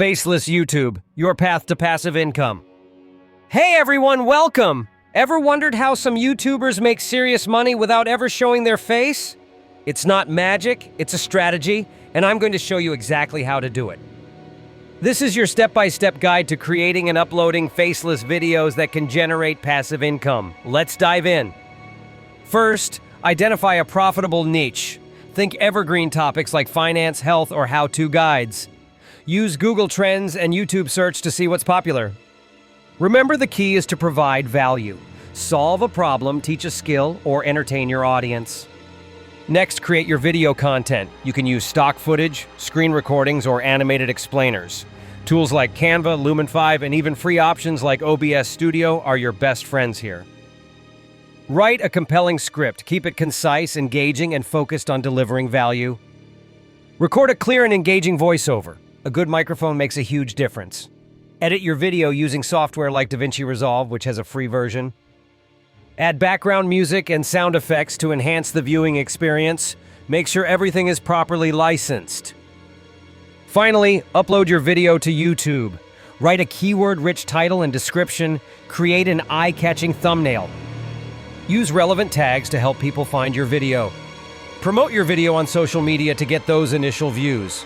Faceless YouTube, your path to passive income. Hey everyone, welcome! Ever wondered how some YouTubers make serious money without ever showing their face? It's not magic, it's a strategy, and I'm going to show you exactly how to do it. This is your step-by-step guide to creating and uploading faceless videos that can generate passive income. Let's dive in. First, identify a profitable niche. Think evergreen topics like finance, health, or how-to guides. Use Google Trends and YouTube search to see what's popular. Remember, the key is to provide value. Solve a problem, teach a skill, or entertain your audience. Next, create your video content. You can use stock footage, screen recordings, or animated explainers. Tools like Canva, Lumen 5, and even free options like OBS Studio are your best friends here. Write a compelling script. Keep it concise, engaging, and focused on delivering value. Record a clear and engaging voiceover. A good microphone makes a huge difference. Edit your video using software like DaVinci Resolve, which has a free version. Add background music and sound effects to enhance the viewing experience. Make sure everything is properly licensed. Finally, upload your video to YouTube. Write a keyword-rich title and description. Create an eye-catching thumbnail. Use relevant tags to help people find your video. Promote your video on social media to get those initial views.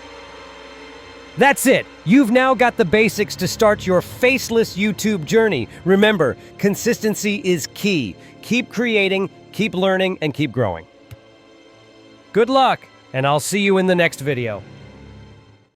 That's it! You've now got the basics to start your faceless YouTube journey. Remember, consistency is key. Keep creating, keep learning, and keep growing. Good luck, and I'll see you in the next video.